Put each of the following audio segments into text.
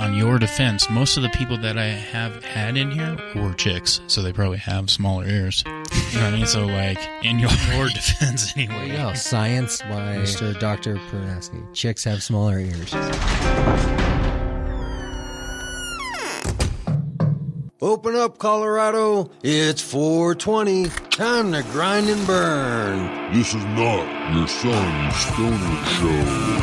On your defense, most of the people that I have had in here were chicks, so they probably have smaller ears. You know what I mean? So, like, in your defense anyway. There you go. Science by Mr. Dr. Pernaski. Chicks have smaller ears. Open up, Colorado. It's 420. Time to grind and burn. This is not your son's stoner show.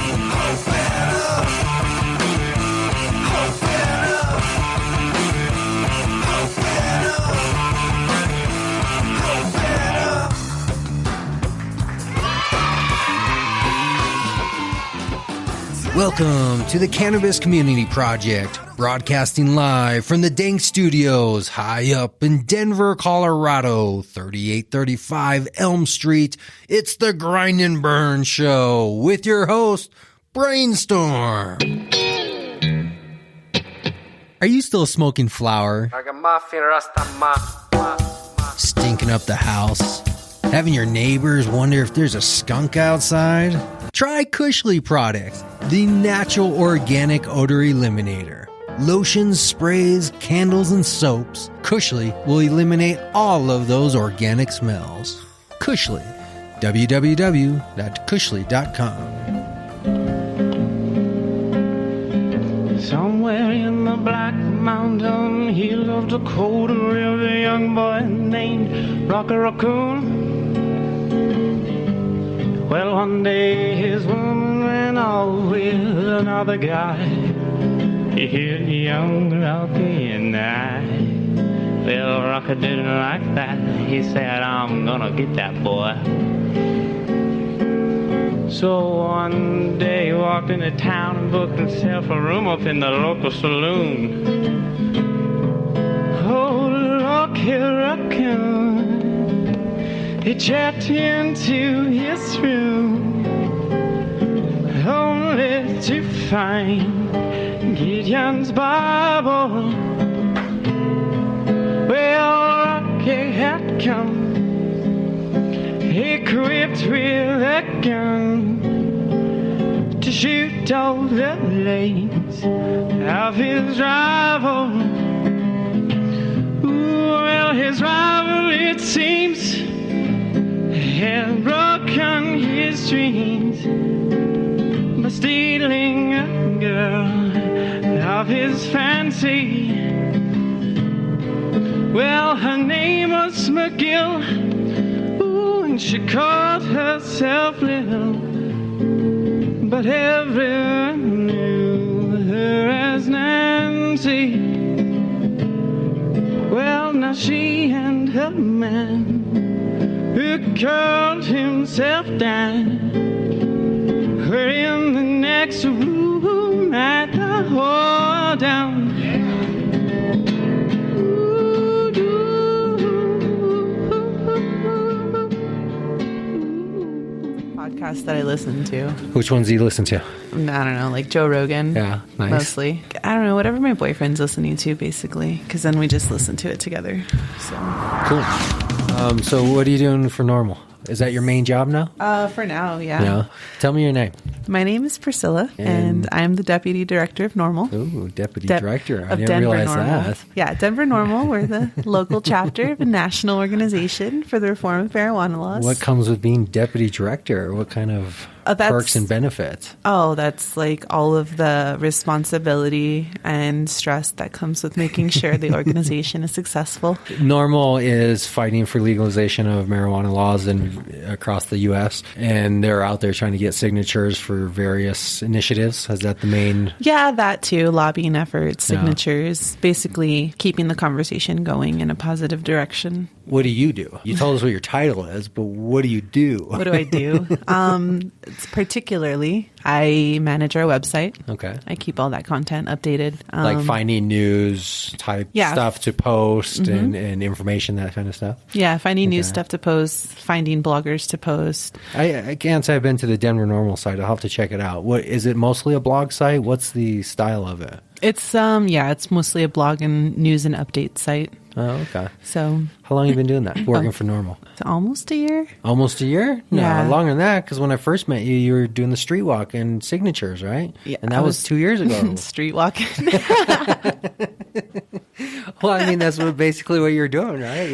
Welcome to the Cannabis Community Project, broadcasting live from the Dank Studios high up in Denver, Colorado, 3835 Elm Street. It's the Grind and Burn Show with your host, Brainstorm. Are you still smoking flower? Stinking up the house? Having your neighbors wonder if there's a skunk outside? Try Cushly products, the natural organic odor eliminator. Lotions, sprays, candles, and soaps. Cushly will eliminate all of those organic smells. Cushly. www.cushly.com. Somewhere in the Black Mountain, he loved a cold river, young boy named Rocky Raccoon. Well, one day his woman ran off with another guy. He hit young Rocky and I. Well, Rocky didn't like that. He said, I'm gonna get that boy. So one day he walked into town and booked himself a room up in the local saloon. Oh, Rocky Raccoon, he checked into his room, only to find Gideon's Bible. Well, Rocky had come equipped with a gun to shoot all the legs of his rival. Ooh, well, his rival, it seems, had broken his dreams by stealing a girl of his fancy. Well, her name was McGill. Ooh, and she called herself Little, but everyone knew her as Nancy. Well, now she and her man, who called himself Dan, we're in the next room at the hold down. Podcasts that I listen to. Which ones do you listen to? I don't know, like Joe Rogan. Yeah, nice. Mostly. I don't know, whatever my boyfriend's listening to, basically, because then we just listen to it together. So cool. So what are you doing for normal? Is that your main job now? For now, yeah. Yeah. Tell me your name. My name is Priscilla, and I'm the Deputy Director of Normal. Ooh, Deputy Director. I didn't Denver realize Normal. that. Yeah, Denver Normal. We're the local chapter of a national organization for the reform of marijuana laws. What comes with being Deputy Director? What kind of perks and benefits? Oh, that's like all of the responsibility and stress that comes with making sure the organization is successful. Normal is fighting for legalization of marijuana laws across the U.S., and they're out there trying to get signatures for various initiatives. Is that the main? Yeah, that too. Lobbying efforts, signatures, basically keeping the conversation going in a positive direction. What do? You told us what your title is, but what do you do? What do I do? Particularly, I manage our website. Okay. I keep all that content updated. Like finding news type stuff to post and information, that kind of stuff? Yeah, finding news stuff to post, finding bloggers to post. I can't say I've been to the Denver Normal site. I'll have to to check it out. What is it? Mostly a blog site? What's the style of it? It's it's mostly a blog and news and update site. Oh, okay. So How long have you been doing that? Working for Normal? it's almost a year. Almost a year? No, Yeah. longer than that. Because when I first met you, you were doing the street walk and signatures, right? Yeah, and that was 2 years ago. Street walking. Well, I mean, that's basically what you're doing, right?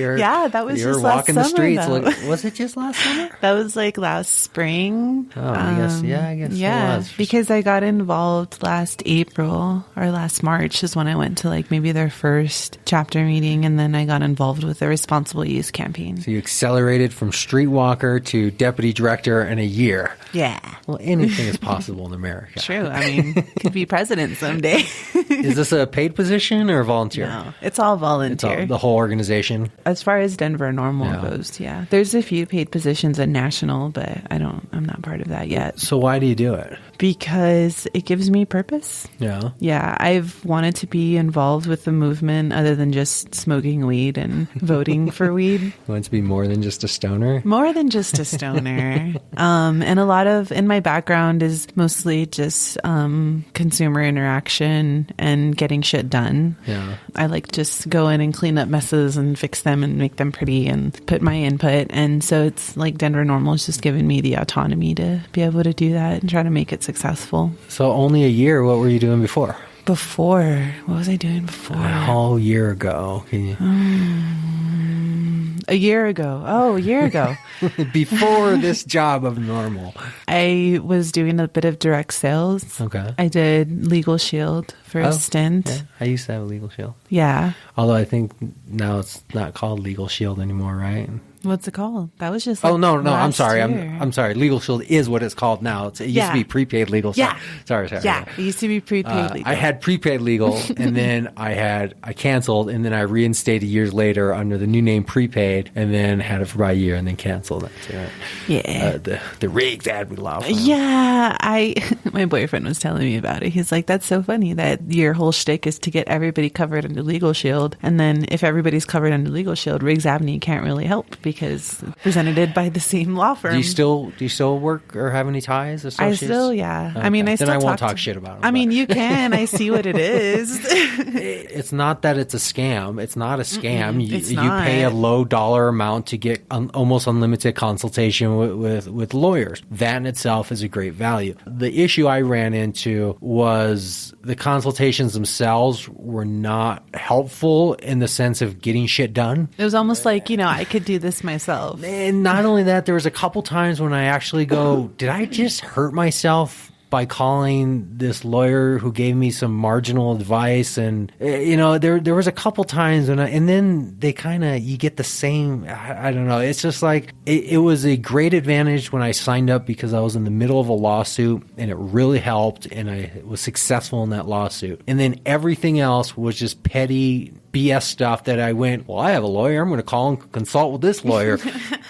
That was you're just last walking the summer, streets. though. Was it just last summer? That was like last spring. Oh, I guess it was. Because I got involved last April or last March is when I went to like maybe their first chapter meeting, and then I got involved with the responsible use campaign. So you accelerated from streetwalker to deputy director in a year. Yeah. Well, anything is possible in America. True. I mean, could be president someday. Is this a paid position or volunteer? No, it's all volunteer. It's the whole organization. As far as Denver Normal Yeah. goes, yeah. There's a few paid positions at national, but I'm not part of that yet. So why do you do it? Because it gives me purpose. Yeah. Yeah, I've wanted to be involved with the movement other than just smoking weed and voting for weed. You want to be more than just a stoner? More than just a stoner. And a lot of, in my background is mostly just consumer interaction and getting shit done. Yeah. I like just go in and clean up messes and fix them and make them pretty and put my input. And so it's like Denver Normal is just giving me the autonomy to be able to do that and try to make it successful. So only a year. What were you doing before? Before, what was I doing before? A whole year ago. Can you... A year ago. Oh, a year ago. Before this job of Normal. I was doing a bit of direct sales. Okay. I did Legal Shield for a stint. Yeah. I used to have a Legal Shield. Yeah. Although I think now it's not called Legal Shield anymore, right? What's it called? That was just No, I'm last sorry. year. I'm sorry. Legal Shield is what it's called now. It used to be prepaid legal. Yeah. Sorry. Yeah, it used to be prepaid legal. I had prepaid legal, and then I canceled, and then I reinstated years later under the new name prepaid, and then had it for about a year, and then canceled it. So, Yeah. The rigged ad we love. Yeah, my boyfriend was telling me about it. He's like, that's so funny that your whole shtick is to get everybody covered under Legal Shield. And then if everybody's covered under Legal Shield, Riggs Avenue can't really help because presented by the same law firm. Do you still work or have any ties? I Associates? still, yeah. Okay. I mean, I then still I won't talk talk shit about them. I mean, you can. I see what it is. It's not that it's a scam. It's not a scam. it's You not. pay a low dollar amount to get almost unlimited consultation with lawyers. That in itself is a great value. The issue I ran into was the consultations themselves were not helpful in the sense of getting shit done. It was almost like, I could do this myself. And not only that, there was a couple times when I actually go, did I just hurt myself by calling this lawyer who gave me some marginal advice? And there was a couple times when and then they kind of, you get the same, I don't know. It's just like, it was a great advantage when I signed up because I was in the middle of a lawsuit and it really helped and I was successful in that lawsuit. And then everything else was just petty BS stuff that I went, well, I have a lawyer. I'm going to call and consult with this lawyer.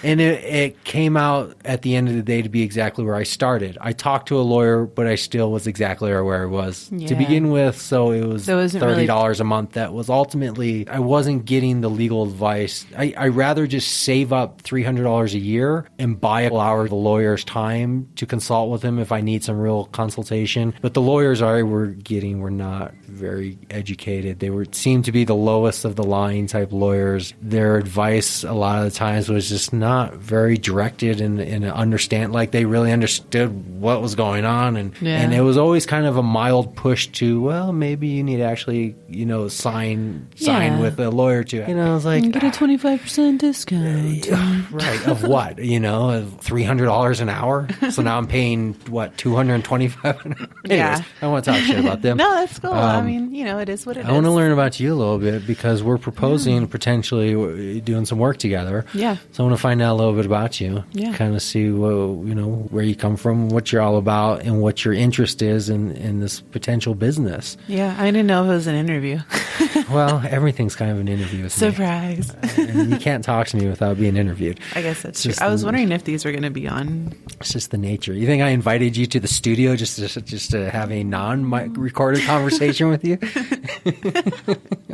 And it came out at the end of the day to be exactly where I started. I talked to a lawyer, but I still was exactly where I was to begin with. So it was $30 a month. That was ultimately, I wasn't getting the legal advice. I rather just save up $300 a year and buy a hour of the lawyer's time to consult with him if I need some real consultation. But the lawyers I were getting were not very educated. They seemed to be the lowest of the line type lawyers. Their advice a lot of the times was just not very directed and understand, like they really understood what was going on. And it was always kind of a mild push to, well, maybe you need to actually, sign with a lawyer to, I was like, get a 25% discount. right. Of what? Of $300 an hour. So now I'm paying what, $225? Anyways, Yeah. I don't want to talk shit about them. No, that's cool. I mean, it is what it is. I want to learn about you a little bit because we're proposing potentially doing some work together. Yeah. So I want to find out a little bit about you. Yeah. Kind of see where you come from, what you're all about, and what your interest is in this potential business. Yeah, I didn't know if it was an interview. Well, everything's kind of an interview with me. Surprise. And you can't talk to me without being interviewed. I guess that's It's true. I was wondering if these were going to be on. It's just the nature. You think I invited you to the studio just to have a non-recorded conversation with you?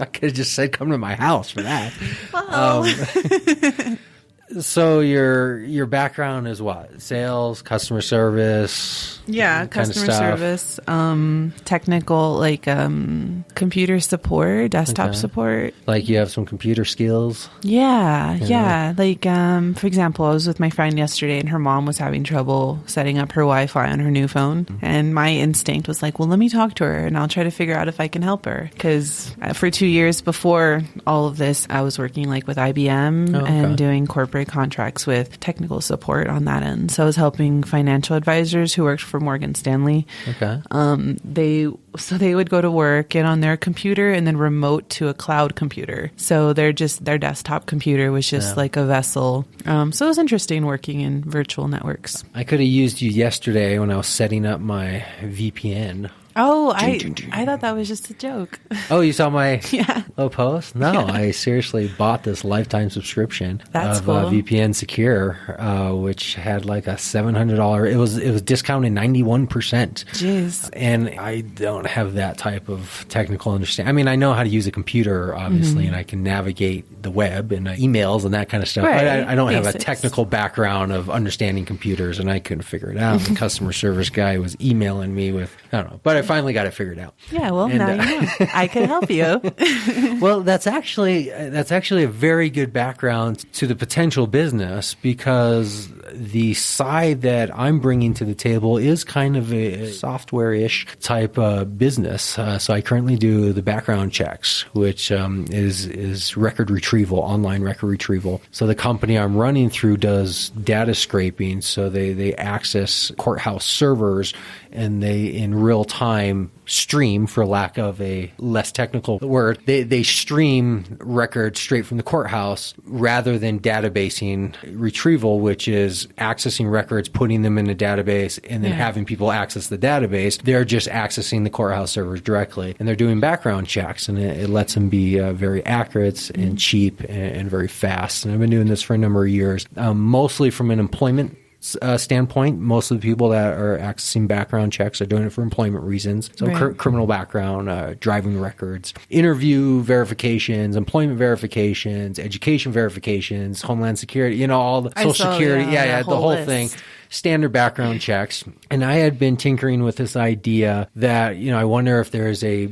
I could have just said, come to my house for that. Well. So your background is what? Sales, customer service? Yeah, kind of customer stuff? service, technical, like computer support, desktop Okay. support. Like you have some computer skills? Yeah. Like, for example, I was with my friend yesterday and her mom was having trouble setting up her Wi-Fi on her new phone. And my instinct was like, well, let me talk to her and I'll try to figure out if I can help her. Because for 2 years before all of this, I was working like with IBM and doing corporate contracts with technical support on that end. So I was helping financial advisors who worked for Morgan Stanley. Okay. They would go to work, get on their computer, and then remote to a cloud computer. So their desktop computer was just like a vessel. So it was interesting working in virtual networks. I could have used you yesterday when I was setting up my VPN. Oh, I thought that was just a joke. Oh, you saw my Yeah. little post? No, I seriously bought this lifetime subscription That's of cool. VPN Secure, which had like a $700. It was discounted 91%. Jeez. And I don't have that type of technical understanding. I mean, I know how to use a computer, obviously, and I can navigate the web and emails and that kind of stuff. Right. But I don't have a Basics. technical background of understanding computers, and I couldn't figure it out. The customer service guy was emailing me with, I don't know, but I finally got it figured out. Yeah, well, And, now you know. I can help you. Well, that's actually a very good background to the potential business, because the side that I'm bringing to the table is kind of a software-ish type business. So I currently do the background checks, which is record retrieval, online record retrieval. So the company I'm running through does data scraping. So they access courthouse servers and they in real time stream, for lack of a less technical word, they stream records straight from the courthouse rather than databasing retrieval, which is accessing records, putting them in a database, and then having people access the database. They're just accessing the courthouse servers directly, and they're doing background checks, and it lets them be very accurate and cheap and very fast. And I've been doing this for a number of years, mostly from an employment standpoint. Most of the people that are accessing background checks are doing it for employment reasons. So Right. criminal background, driving records, interview verifications, employment verifications, education verifications, Homeland Security, all the I Social saw, Security. that The whole list. thing. Standard background checks. And I had been tinkering with this idea that, I wonder if there's a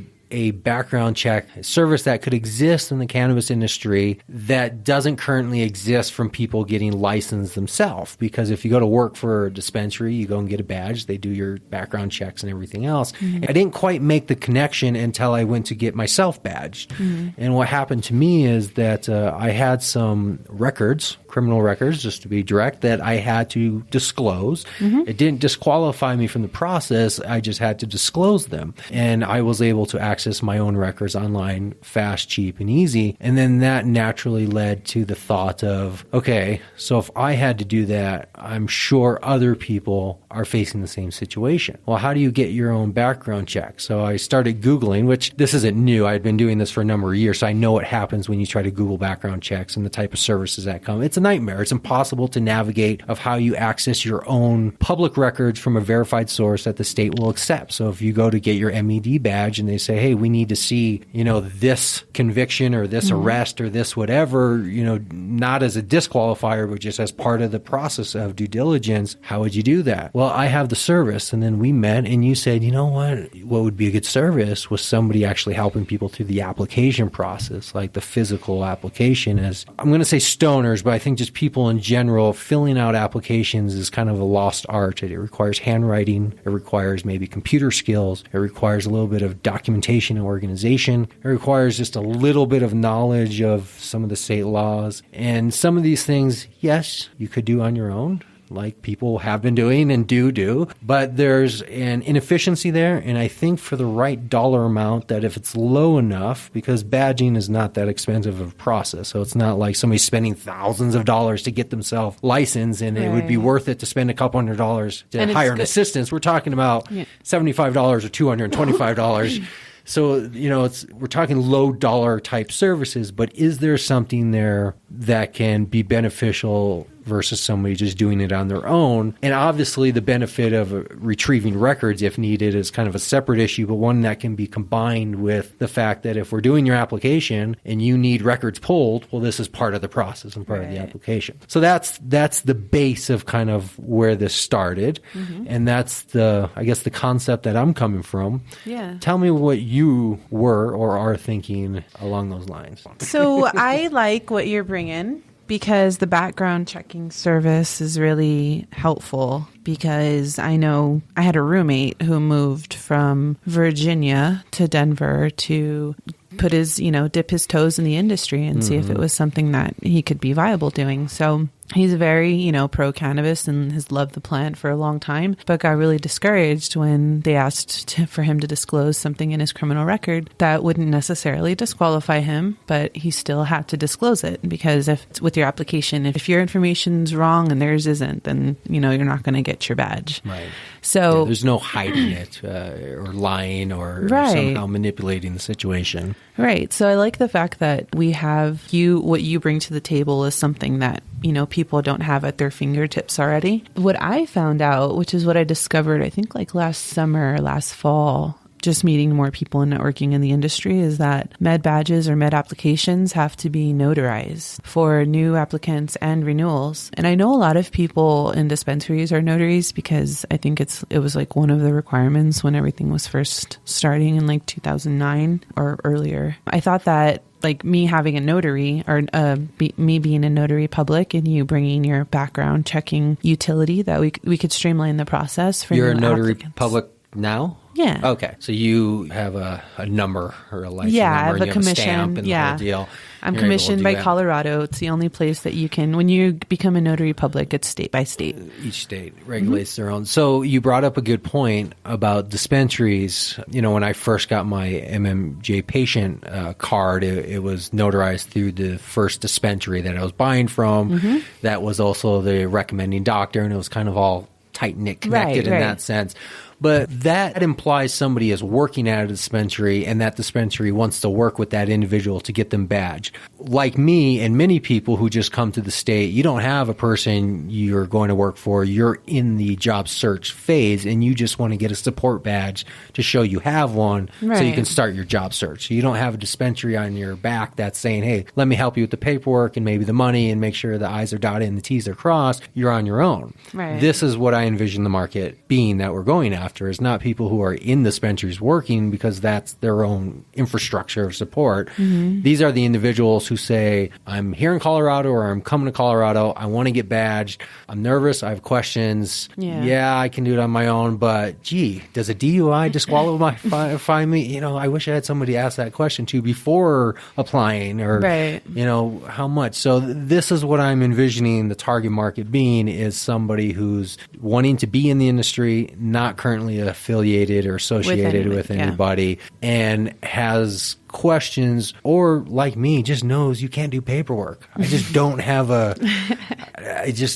background check service that could exist in the cannabis industry that doesn't currently exist from people getting licensed themselves. Because if you go to work for a dispensary, you go and get a badge, they do your background checks and everything else. I didn't quite make the connection until I went to get myself badged. And what happened to me is that I had some records, criminal records, just to be direct, that I had to disclose. It didn't disqualify me from the process. I just had to disclose them. And I was able to access my own records online fast, cheap, and easy. And then that naturally led to the thought of, okay, so if I had to do that, I'm sure other people are facing the same situation. Well, how do you get your own background check? So I started Googling, which this isn't new. I'd been doing this for a number of years, so I know what happens when you try to Google background checks and the type of services that come. It's a nightmare. It's impossible to navigate of how you access your own public records from a verified source that the state will accept. So if you go to get your MED badge and they say, hey, we need to see, this conviction or this arrest or this whatever, not as a disqualifier, but just as part of the process of due diligence, how would you do that? Well, I have the service. And then we met and you said, you know what would be a good service was somebody actually helping people through the application process, like the physical application. As I'm going to say stoners, but I think just people in general, filling out applications is kind of a lost art. It requires handwriting. It requires maybe computer skills. It requires a little bit of documentation and organization. It requires just a little bit of knowledge of some of the state laws. And some of these things, yes, you could do on your own, like people have been doing and do. But there's an inefficiency there. And I think for the right dollar amount, that if it's low enough, because badging is not that expensive of a process. So it's not like somebody's spending thousands of dollars to get themselves licensed, and it would be Right. worth it to spend a couple $100 to And it's hire an good. assistant. We're talking about $75 or $225. So, we're talking low dollar type services, but is there something there that can be beneficial versus somebody just doing it on their own. And obviously the benefit of retrieving records if needed is kind of a separate issue, but one that can be combined with the fact that if we're doing your application and you need records pulled, well, this is part of the process and part of the application. So that's the base of kind of where this started. And that's I guess the concept that I'm coming from. Yeah. Tell me what you were or are thinking along those lines. So I like what you're bringing, because the background checking service is really helpful, because I know I had a roommate who moved from Virginia to Denver to put his, dip his toes in the industry and see if it was something that he could be viable doing. So he's very, pro cannabis and has loved the plant for a long time, but got really discouraged when they asked for him to disclose something in his criminal record that wouldn't necessarily disqualify him, but he still had to disclose it, because if with your application, if your information's wrong and theirs isn't, then, you're not going to get your badge. Right. So there's no hiding it or lying or somehow manipulating the situation. Right. So I like the fact that we have what you bring to the table is something that, people don't have at their fingertips already. What I found out, which is what I discovered, I think like last summer, last fall, just meeting more people and networking in the industry, is that med badges or med applications have to be notarized for new applicants and renewals. And I know a lot of people in dispensaries are notaries, because I think it was like one of the requirements when everything was first starting in like 2009 or earlier. I thought that like me having a notary or me being a notary public and you bringing your background checking utility, that we could streamline the process for You're new a notary applicants. public now? Yeah. Okay. So you have a number or a license Yeah, number, I have and a you commission. have a stamp and the whole deal. I'm You're able to commissioned do by that. Colorado. It's the only place that you can, when you become a notary public, it's state by state. Each state regulates their own. So you brought up a good point about dispensaries. When I first got my MMJ patient card, it was notarized through the first dispensary that I was buying from. That was also the recommending doctor, and it was kind of all tight-knit connected in that sense. But that implies somebody is working at a dispensary, and that dispensary wants to work with that individual to get them badged. Like me and many people who just come to the state, you don't have a person you're going to work for. You're in the job search phase, and you just want to get a support badge to show you have one so you can start your job search. You don't have a dispensary on your back that's saying, hey, let me help you with the paperwork and maybe the money and make sure the I's are dotted and the T's are crossed. You're on your own. Right. This is what I envision the market being that we're going after. Is not people who are in dispensaries working, because that's their own infrastructure of support. These are the individuals who say, I'm here in Colorado or I'm coming to Colorado. I want to get badged. I'm nervous. I have questions. Yeah, I can do it on my own. But gee, does a DUI disqualify me? I wish I had somebody ask that question to before applying, or, how much. So this is what I'm envisioning the target market being, is somebody who's wanting to be in the industry, not currently affiliated or associated with anybody, and has questions, or like me, just knows you can't do paperwork. I just don't have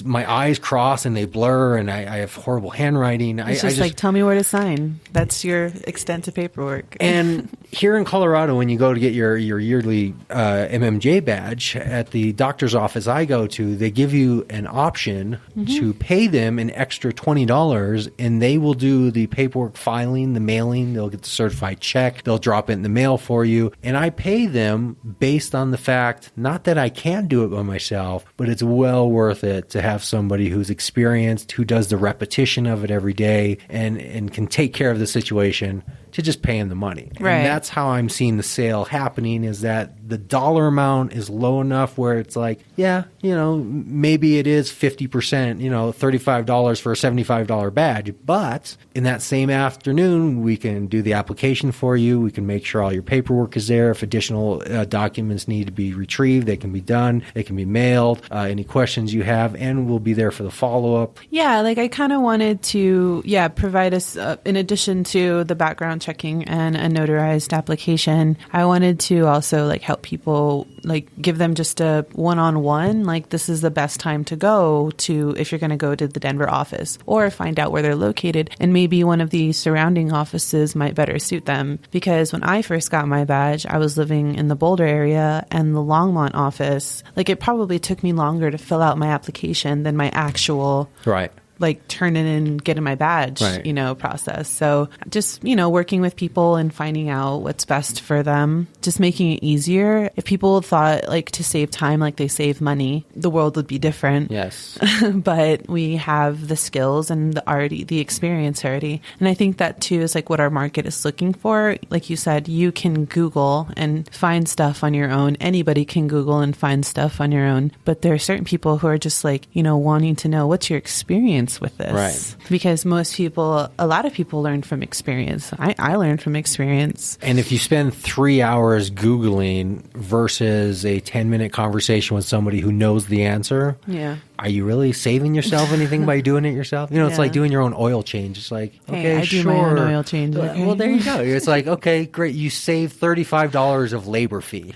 my eyes cross and they blur, and I have horrible handwriting. It's just like, tell me where to sign. That's your extent of paperwork. And here in Colorado, when you go to get your yearly MMJ badge at the doctor's office I go to, they give you an option to pay them an extra $20, and they will do the paperwork filing, the mailing. They'll get the certified check. They'll drop it in the mail for you. And I pay them based on the fact, not that I can't do it by myself, but it's well worth it to have somebody who's experienced, who does the repetition of it every day, and can take care of the situation, to just pay them the money. Right. And that's how I'm seeing the sale happening, is that the dollar amount is low enough where it's like, maybe it is 50%, $35 for a $75 badge. But in that same afternoon, we can do the application for you. We can make sure all your paperwork is there. If additional documents need to be retrieved, they can be done. They can be mailed. Any questions you have, and we'll be there for the follow-up. Yeah, like I kind of wanted to, provide us, in addition to the background checking and a notarized application. I wanted to also like help people, like give them just a one-on-one, like this is the best time to go to if you're going to go to the Denver office, or find out where they're located, and maybe one of the surrounding offices might better suit them. Because when I first got my badge, I was living in the Boulder area, and the Longmont office, like it probably took me longer to fill out my application than my actual Right. like turn in and get in my badge, Right. process. So just, working with people and finding out what's best for them, just making it easier. If people thought like to save time, like they save money, the world would be different. Yes. But we have the skills and the experience already. And I think that too is like what our market is looking for. Like you said, you can Google and find stuff on your own. Anybody can Google and find stuff on your own. But there are certain people who are just like, wanting to know what's your experience with this. Right. Because a lot of people learn from experience. I learned from experience. And if you spend 3 hours Googling versus a 10-minute conversation with somebody who knows the answer, Yeah. are you really saving yourself anything by doing it yourself? It's Yeah. like doing your own oil change. It's like, Hey, okay, I do sure. my own oil change. Okay. Well, there you go. It's like, okay, great. You saved $35 of labor fee.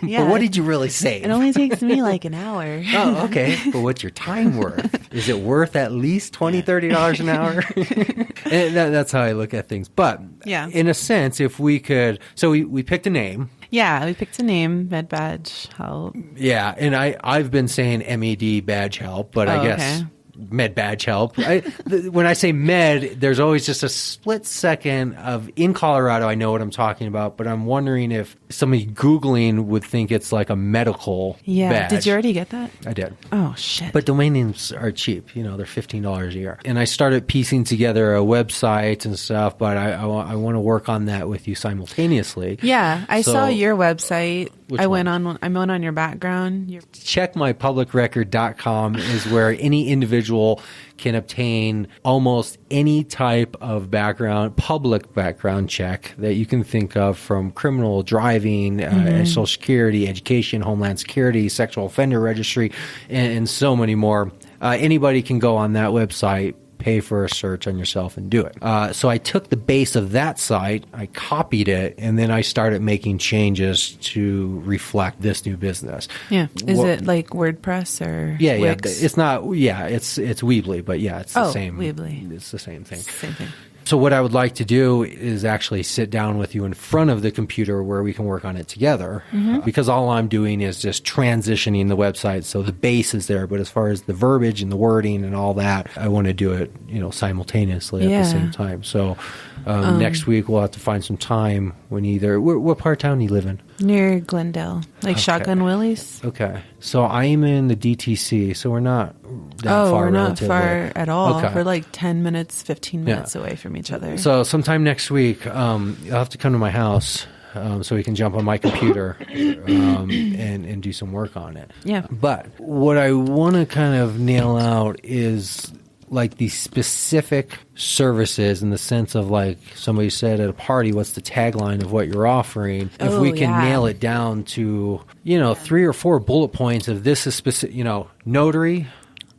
Yeah. But what did you really save? It only takes me like an hour. Oh, okay. But what's your time worth? Is it worth at least $20, $30 an hour? And that's how I look at things. But Yeah. in a sense, if we could, so we picked a name. Yeah, we picked a name, medbadge help. Yeah, and I've been saying MED badge help, but I guess okay. med badge help. When I say med, there's always just a split second of, in Colorado, I know what I'm talking about, but I'm wondering if somebody Googling would think it's like a medical Yeah. badge. Did you already get that? I did. Oh, shit. But domain names are cheap. They're $15 a year. And I started piecing together a website and stuff, but I want to work on that with you simultaneously. yeah, I So- saw your website. Which I one? went on your background. Checkmypublicrecord.com is where any individual can obtain almost any type of public background check that you can think of, from criminal, driving, Social Security, education, Homeland Security, sexual offender registry, and so many more. Anybody can go on that website, pay for a search on yourself, and do it. So I took the base of that site, I copied it, and then I started making changes to reflect this new business. Yeah. Is it like WordPress or Yeah, Wix? it's not. Yeah, it's Weebly, but yeah, it's the same. Weebly. It's the same thing. Same thing. So what I would like to do is actually sit down with you in front of the computer where we can work on it together, because all I'm doing is just transitioning the website, so the base is there. But as far as the verbiage and the wording and all that, I want to do it, simultaneously at the same time. So next week we'll have to find some time when what part of town do you live in? Near Glendale. Like Shotgun Willie's? Okay. So I'm in the DTC, so we're not that far. We're not relatively. far at all. Okay. We're like 10 minutes, 15 minutes away from each other. So sometime next week, you'll have to come to my house so we can jump on my computer and do some work on it. Yeah. But what I want to kind of nail out is like the specific services, in the sense of, like somebody said at a party, what's the tagline of what you're offering? If we can nail it down to, 3 or 4 bullet points of this is specific, notary,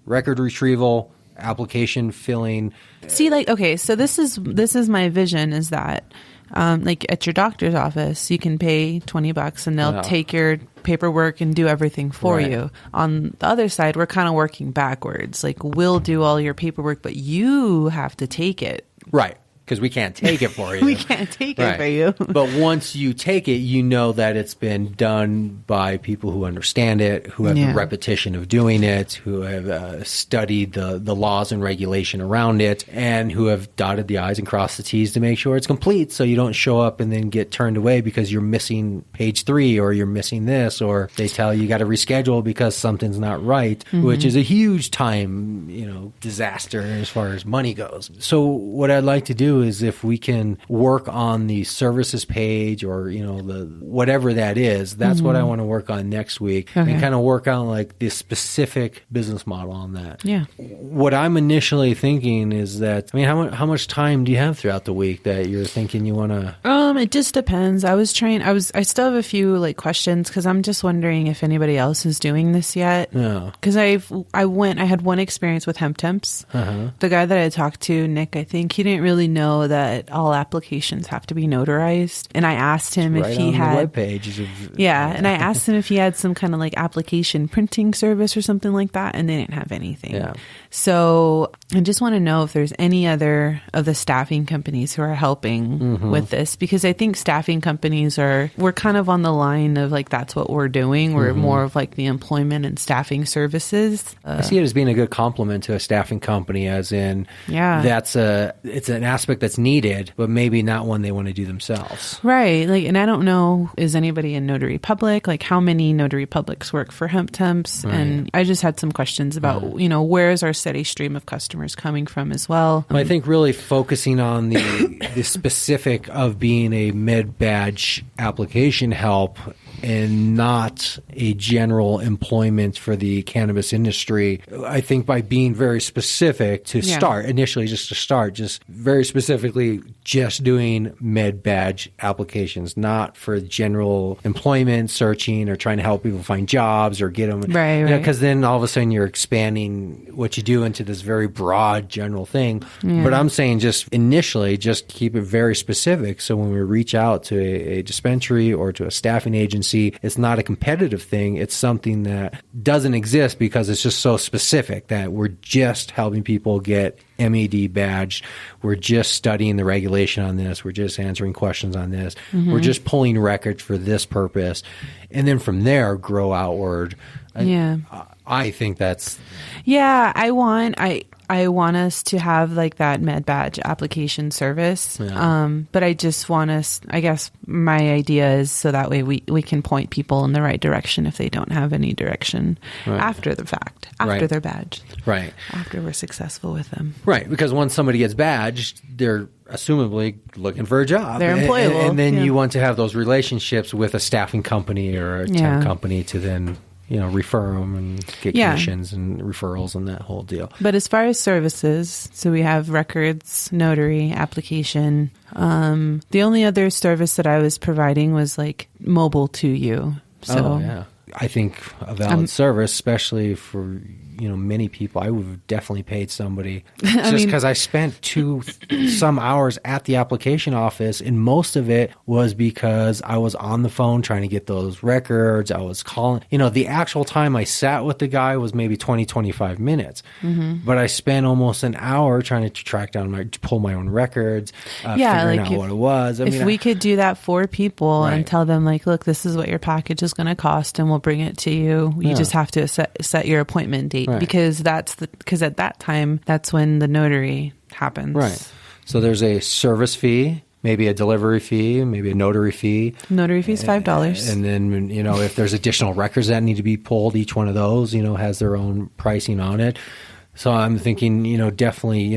record retrieval, application filling. See, like, okay, so this is my vision, is that like at your doctor's office, you can pay $20 and they'll take your paperwork and do everything for you. On the other side, we're kind of working backwards. Like, we'll do all your paperwork, but you have to take it. Right. Because we can't take it for you. We can't take it for you. But once you take it, you know that it's been done by people who understand it, who have the repetition of doing it, who have studied the laws and regulation around it, and who have dotted the I's and crossed the T's to make sure it's complete, so you don't show up and then get turned away because you're missing page 3, or you're missing this, or they tell you got to reschedule because something's not right, which is a huge time, disaster as far as money goes. So what I'd like to do is, if we can work on the services page, or the whatever that is, that's what I want to work on next week, and kind of work on like the specific business model on that. Yeah. What I'm initially thinking is that, how much time do you have throughout the week that you're thinking you want to? It just depends. I still have a few like questions because I'm just wondering if anybody else is doing this yet. No. Because I had one experience with hemp temps. The guy that I talked to, Nick, I think he didn't really know that all applications have to be notarized. And I asked him if he had the webpage. and I asked him if he had some kind of like application printing service or something like that, and they didn't have anything. Yeah. So I just want to know if there's any other of the staffing companies who are helping with this, because I think staffing companies we're kind of on the line of like, that's what we're doing. We're more of like the employment and staffing services. I see it as being a good complement to a staffing company, as in it's an aspect that's needed, but maybe not one they want to do themselves. Right. Like, and I don't know, is anybody in Notary Public? Like, how many Notary Publics work for hemp temps? Right. And I just had some questions about, where is our steady stream of customers coming from as well? I think really focusing on the specific of being a medbadge application help and not a general employment for the cannabis industry. I think by being very specific to start, initially just very specifically just doing medbadge applications, not for general employment searching or trying to help people find jobs or get them. Right. Because then all of a sudden you're expanding what you do into this very broad general thing. Yeah. But I'm saying just initially just keep it very specific. So when we reach out to a dispensary or to a staffing agency, it's not a competitive thing. It's something that doesn't exist because it's just so specific that we're just helping people get MED badged. We're just studying the regulation on this. We're just answering questions on this. We're just pulling records for this purpose. And then from there, grow outward. I think that's... Yeah, I want us to have like that medbadge application service. But I just want us, I guess my idea is so that way we can point people in the right direction if they don't have any direction after the fact, after they're badged. Right. After we're successful with them. Right. Because once somebody gets badged, they're assumably looking for a job. They're employable. And then you want to have those relationships with a staffing company or a temp company to then... refer them and get commissions and referrals and that whole deal. But as far as services, so we have records, notary, application. The only other service that I was providing was like mobile to you. So I think a valid service, especially for many people, I would have definitely paid somebody just because I spent some hours at the application office, and most of it was because I was on the phone trying to get those records. I was calling, the actual time I sat with the guy was maybe 20-25 minutes, but I spent almost an hour trying to pull my own records, figuring out what it was. If we could do that for people and tell them like, look, this is what your package is going to cost and we'll bring it to you. You just have to set your appointment date. Right. Because at that time, that's when the notary happens. Right. So there's a service fee, maybe a delivery fee, maybe a notary fee. Notary fee is $5. And then, if there's additional records that need to be pulled, each one of those, has their own pricing on it. So I'm thinking, definitely,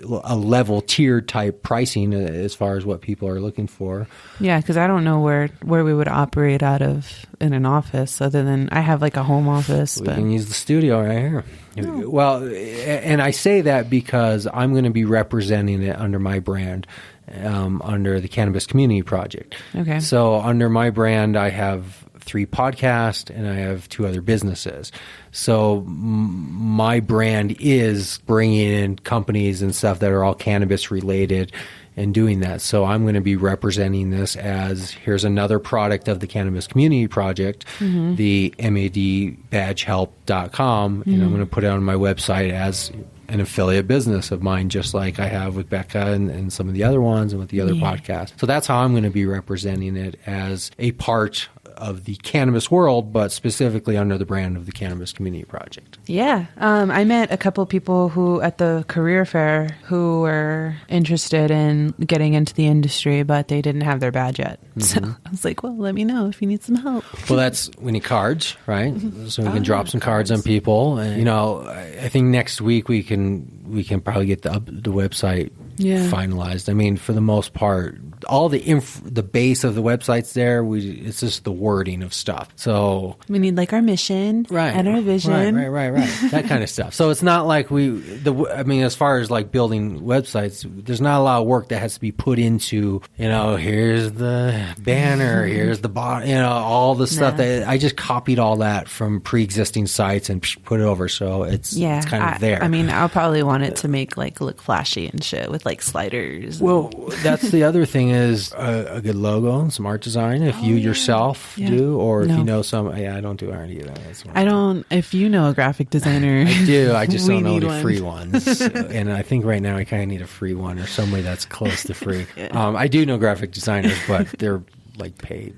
a level tiered type pricing as far as what people are looking for. Yeah, because I don't know where we would operate out of in an office other than I have like a home office. We can use the studio right here. Oh. Well, and I say that because I'm going to be representing it under my brand, under the Cannabis Community Project. Okay. So under my brand, I have 3 podcasts and I have 2 other businesses. So my brand is bringing in companies and stuff that are all cannabis related and doing that. So I'm going to be representing this as here's another product of the Cannabis Community Project, the medbadgehelp.com, and I'm going to put it on my website as an affiliate business of mine, just like I have with Becca and some of the other ones and with the other podcasts. So that's how I'm going to be representing it as a part of the cannabis world, but specifically under the brand of the Cannabis Community Project. Yeah. I met a couple of people who at the career fair who were interested in getting into the industry, but they didn't have their badge yet. So I was like, well, let me know if you need some help. Well, we need cards, right? So we can drop some cards on people. And, I think next week we can probably get the website finalized. I mean, for the most part, all the base of the website's there. It's just the wording of stuff. So we need like our mission and our vision. Right. That kind of stuff. So it's not like as far as like building websites, there's not a lot of work that has to be put into, here's the banner, here's the bot, all the stuff that I just copied all that from pre-existing sites and put it over. So it's kind of there. I mean, I'll probably want it to make like look flashy and shit with like sliders. Well, that's the other thing is a good logo and some art design. If you yourself do, or if you know some, I don't do art either. I don't. If you know a graphic designer, I do. I just don't know any one. free ones. And I think right now I kind of need a free one or somebody that's close to free. I do know graphic designers, but they're like paid.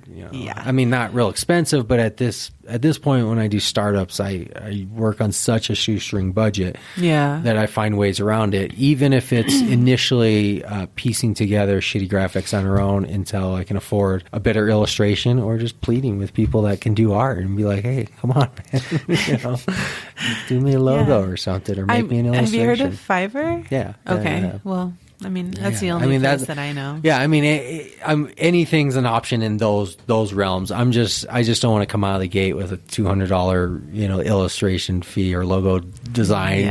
I mean, not real expensive, but at this point when I do startups, I work on such a shoestring budget that I find ways around it, even if it's initially piecing together shitty graphics on our own until I can afford a better illustration, or just pleading with people that can do art and be like, hey, come on, man. Do me a logo or something, or make me an illustration. Have you heard of Fiverr? Yeah. Okay. Well, I mean, that's the only place that I know. Yeah, I mean, anything's an option in those realms. I just don't want to come out of the gate with a $200 illustration fee or logo design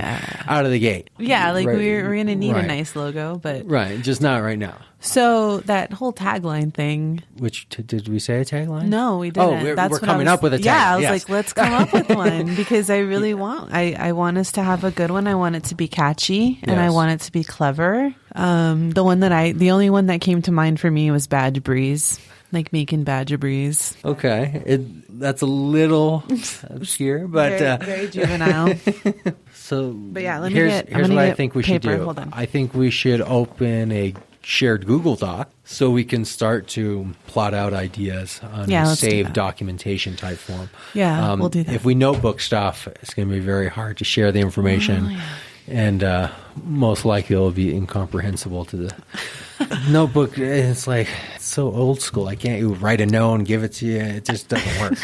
out of the gate. Yeah, like we're gonna need a nice logo, but just not right now. So that whole tagline thing. Which did we say a tagline? No, we didn't. We're coming up with a tagline. Yeah, I was like, let's come up with one, because I really want. I want us to have a good one. I want it to be catchy, and I want it to be clever. The only one that came to mind for me was Badge Breeze, like making Badge Breeze. Okay, that's a little obscure, but very juvenile. But yeah, here's what I think we should do. Hold on. I think we should open a shared Google Doc so we can start to plot out ideas on a saved documentation type form. Yeah, we'll do that. If we notebook stuff, it's going to be very hard to share the information. And most likely it'll be incomprehensible to the notebook. It's like, it's so old school. I can't write a note and give it to you. It just doesn't work.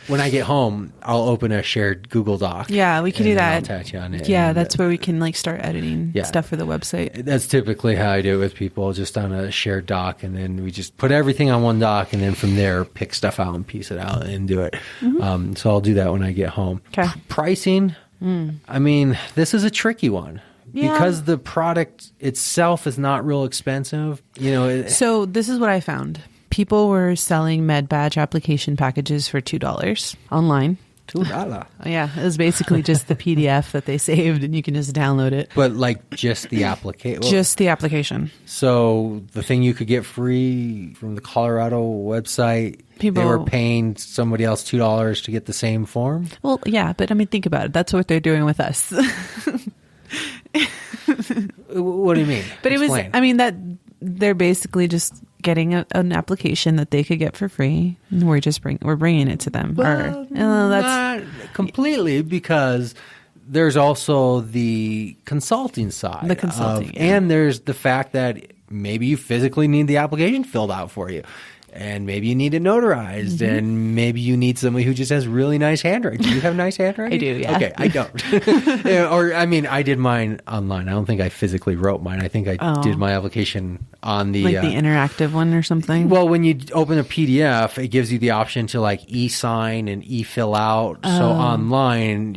When I get home, I'll open a shared Google Doc. Yeah, we can do that. I'll attach you on it. Yeah, that's where we can like start editing stuff for the website. That's typically how I do it with people, just on a shared doc, and then we just put everything on one doc, and then from there pick stuff out and piece it out and do it. Mm-hmm. So I'll do that when I get home. Okay. Pricing, I mean, this is a tricky one. Yeah. Because the product itself is not real expensive. So this is what I found. People were selling medbadge application packages for $2 online. $2. Yeah, it was basically just the PDF that they saved, and you can just download it. But like just the application? Just the application. So the thing you could get free from the Colorado website, they were paying somebody else $2 to get the same form? Well, yeah, but I mean, think about it. That's what they're doing with us. What do you mean? But Explain. that they're basically just getting an application that they could get for free, and we're bringing it to them. Well, not completely, because there's also the consulting side. And there's the fact that maybe you physically need the application filled out for you. And maybe you need it notarized, and maybe you need somebody who just has really nice handwriting. Do you have nice handwriting? I do, yeah. Okay, I don't. I did mine online. I don't think I physically wrote mine. I think I did my application on the... Like the interactive one or something? Well, when you open a PDF, it gives you the option to like e-sign and e-fill out. So online,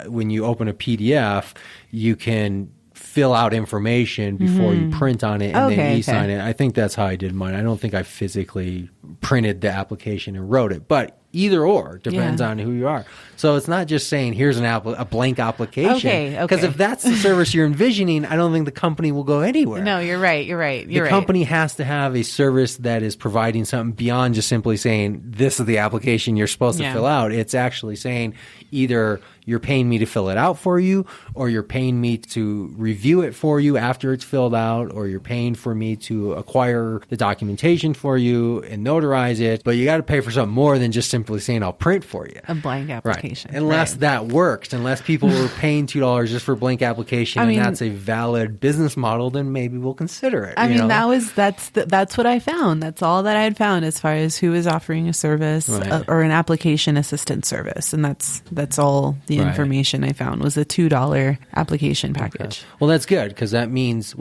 when you open a PDF, you can fill out information before you print on it and then e-sign it. I think that's how I did mine. I don't think I physically printed the application and wrote it, but either or depends on who you are. So it's not just saying here's a blank application. Because if that's the service you're envisioning, I don't think the company will go anywhere. No, you're right. The company has to have a service that is providing something beyond just simply saying this is the application you're supposed to fill out. It's actually saying either you're paying me to fill it out for you, or you're paying me to review it for you after it's filled out, or you're paying for me to acquire the documentation for you and notarize it. But you got to pay for something more than just simply saying I'll print for you. A blank application. Right. Unless that works, unless people were paying $2 just for a blank application, and that's a valid business model, then maybe we'll consider it. That's what I found. That's all that I had found as far as who is offering a service or an application assistance service, and that's all the information I found was a $2 application package. Okay. Well, that's good, because that means,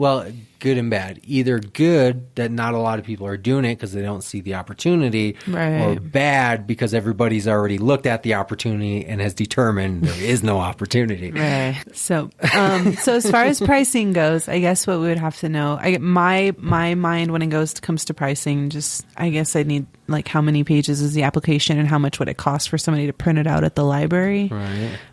good and bad. Either good, that not a lot of people are doing it because they don't see the opportunity, Right. or bad because everybody's already looked at the opportunity and has determined there is no opportunity. Right. So as far as pricing goes, I guess what we would have to know, my mind when it comes to pricing, just, I guess I need, like, how many pages is the application and how much would it cost for somebody to print it out at the library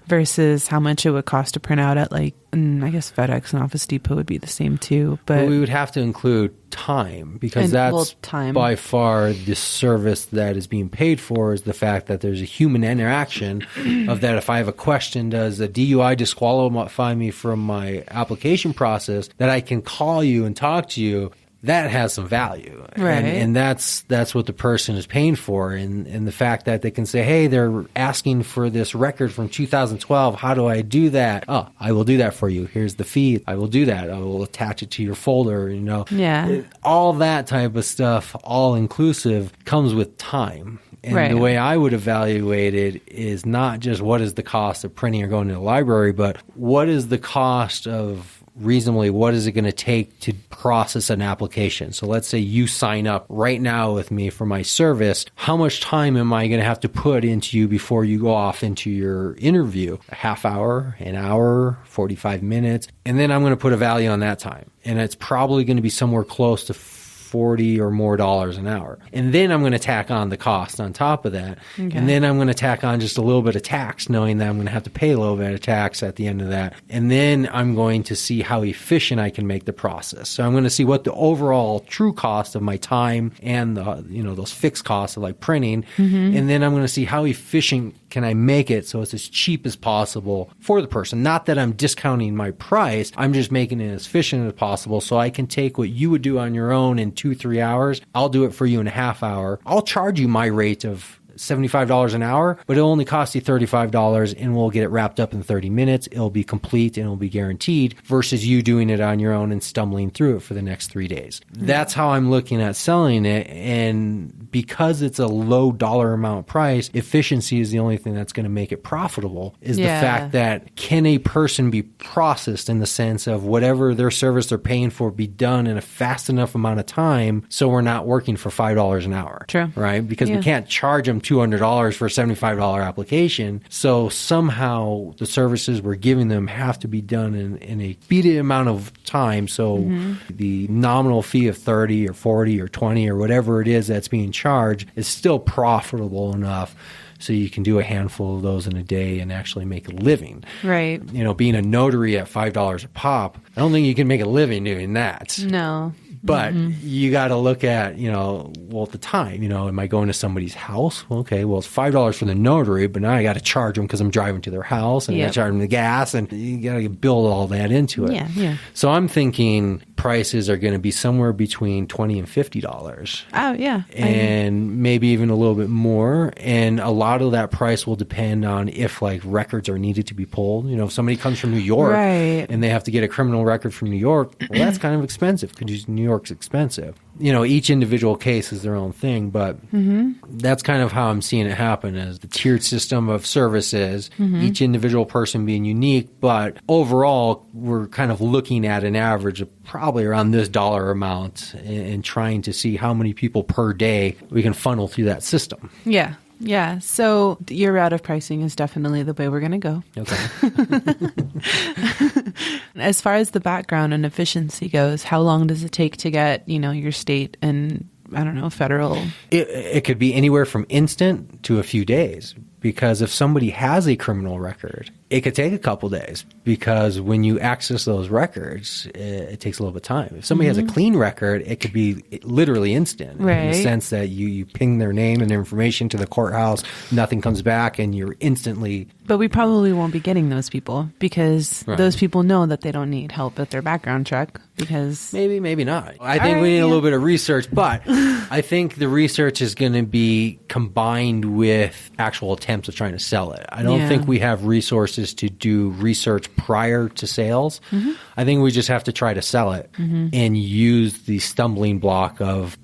versus how much it would cost to print out at, like, I guess FedEx and Office Depot would be the same too. But we would have to include time, because that's time. by far the service that is being paid for, is the fact that there's a human interaction of that. If I have a question, does a DUI disqualify me from my application process, that I can call you and talk to you. That has some value. Right. And that's what the person is paying for. And the fact that they can say, hey, they're asking for this record from 2012. How do I do that? Oh, I will do that for you. Here's the fee. I will do that. I will attach it to your folder. Yeah. All that type of stuff, all inclusive, comes with time. And the way I would evaluate it is not just what is the cost of printing or going to the library, but what is the cost of reasonably, what is it going to take to process an application? So let's say you sign up right now with me for my service. How much time am I going to have to put into you before you go off into your interview? A half hour, an hour, 45 minutes. And then I'm going to put a value on that time. And it's probably going to be somewhere close to $40 or more an hour. And then I'm going to tack on the cost on top of that. Okay. And then I'm going to tack on just a little bit of tax, knowing that I'm going to have to pay a little bit of tax at the end of that. And then I'm going to see how efficient I can make the process. So I'm going to see what the overall true cost of my time and those fixed costs of like printing. Mm-hmm. And then I'm going to see how efficient can I make it so it's as cheap as possible for the person. Not that I'm discounting my price. I'm just making it as efficient as possible so I can take what you would do on your own in 2-3 hours. I'll do it for you in a half hour. I'll charge you my rate of $75 an hour, but it'll only cost you $35 and we'll get it wrapped up in 30 minutes. It'll be complete and it'll be guaranteed versus you doing it on your own and stumbling through it for the next 3 days. That's how I'm looking at selling it. And because it's a low dollar amount price, efficiency is the only thing that's going to make it profitable, is the fact that can a person be processed in the sense of whatever their service they're paying for be done in a fast enough amount of time so we're not working for $5 an hour. True. Right? Because we can't charge them $200 for a $75 application. So somehow the services we're giving them have to be done in a speedy amount of time. So the nominal fee of 30 or 40 or 20 or whatever it is that's being charged is still profitable enough so you can do a handful of those in a day and actually make a living. Right. Being a notary at $5 a pop, I don't think you can make a living doing that. No. But you got to look at, at the time, am I going to somebody's house? Well, okay, well, it's $5 for the notary, but now I got to charge them because I'm driving to their house and I got to charge them the gas, and you got to build all that into it. Yeah. So I'm thinking prices are going to be somewhere between $20 and $50. Oh, yeah. And maybe even a little bit more. And a lot of that price will depend on if records are needed to be pulled. If somebody comes from New York and they have to get a criminal record from New York, well, that's kind of expensive because New York's expensive. Each individual case is their own thing, but that's kind of how I'm seeing it happen, as the tiered system of services, each individual person being unique, but overall, we're kind of looking at an average of probably around this dollar amount and trying to see how many people per day we can funnel through that system. Yeah. Yeah. So your route of pricing is definitely the way we're going to go. Okay. As far as the background and efficiency goes, how long does it take to get, your state and, federal? It could be anywhere from instant to a few days. Because if somebody has a criminal record, it could take a couple days, because when you access those records, it takes a little bit of time. If somebody has a clean record, it could be literally instant, in the sense that you ping their name and their information to the courthouse, nothing comes back, and you're instantly... But we probably won't be getting those people, because those people know that they don't need help at their background check, because... Maybe not. I think we need a little bit of research, but I think the research is going to be combined with actual attempts of trying to sell it. I don't think we have resources resources to do research prior to sales. I think we just have to try to sell it and use the stumbling block of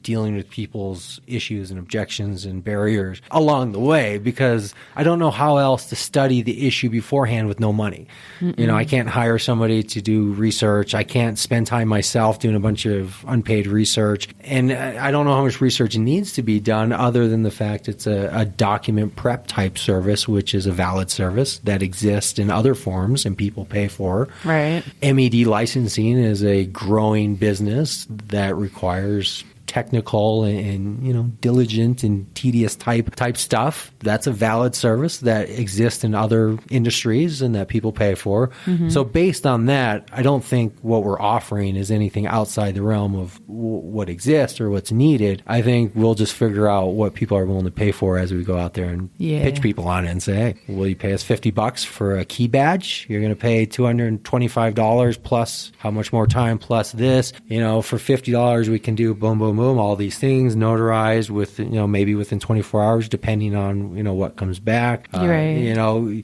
dealing with people's issues and objections and barriers along the way, because I don't know how else to study the issue beforehand with no money. You know, I can't hire somebody to do research. I can't spend time myself doing a bunch of unpaid research. And I don't know how much research needs to be done other than the fact it's a document prep type service, which is a valid service that exists in other forms and people pay for. Right. MED licensing is a growing business that requires technical and you know, diligent and tedious type stuff. That's a valid service that exists in other industries and that people pay for. So based on that, I don't think what we're offering is anything outside the realm of what exists or what's needed. I think we'll just figure out what people are willing to pay for as we go out there and pitch people on it and say, hey, will you pay us $50 for a key badge? You're going to pay $225 plus how much more time plus this. You know, for $50 we can do boom, boom, boom, all these things notarized with, you know, maybe within 24 hours, depending on, you know, what comes back. Right. You know,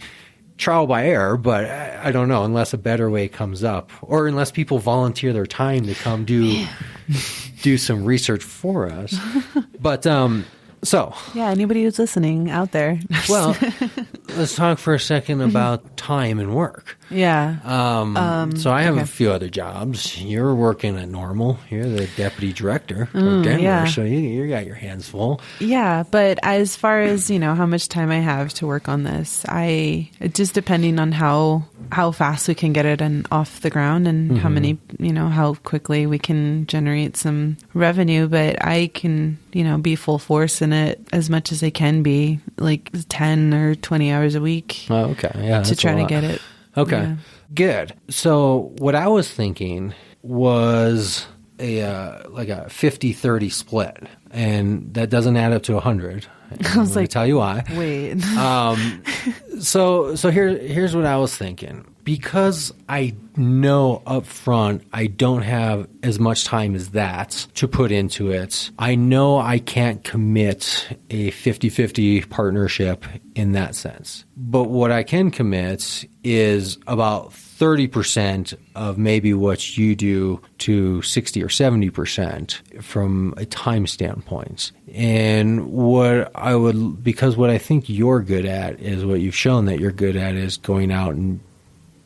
trial by error, but I don't know, unless a better way comes up or unless people volunteer their time to come do some research for us. But, so. Yeah, anybody who's listening out there. Well, let's talk for a second about time and work. Yeah. So I have a few other jobs. You're working at Normal. You're the deputy director of Denver, yeah. so you got your hands full. Yeah, but as far as, you know, how much time I have to work on this, just depending on how fast we can get it and off the ground and how many, you know, how quickly we can generate some revenue, but I can, you know, be full force in it as much as I can be, like 10 or 20 hours a week. Oh, okay. Yeah, to try to get it. Okay. Yeah. Good. So what I was thinking was like a 50-30 split, and that doesn't add up to 100. I was like, tell you why. Wait. So here's what I was thinking. Because I know up front I don't have as much time as that to put into it, I know I can't commit a 50-50 partnership in that sense. But what I can commit is about 30% of maybe what you do to 60 or 70% from a time standpoint. And because what I think you're good at is what you've shown that you're good at is going out and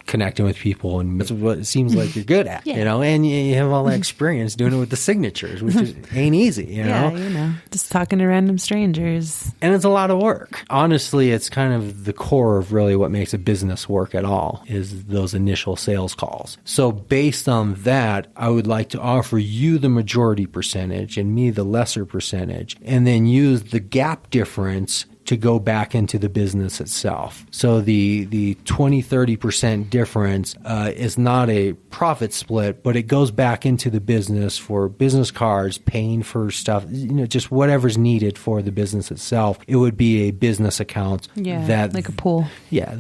connecting with people, and that's what it seems like you're good at, you know, and you have all that experience doing it with the signatures, which ain't easy, you know? Yeah, you know, just talking to random strangers. And it's a lot of work. Honestly, it's kind of the core of really what makes a business work at all is those initial sales calls. So based on that, I would like to offer you the majority percentage and me the lesser percentage, and then use the gap difference to go back into the business itself. So the 20-30% difference is not a profit split, but it goes back into the business for business cards, paying for stuff, you know, just whatever's needed for the business itself. It would be a business account. Yeah, that, like a pool. Yeah,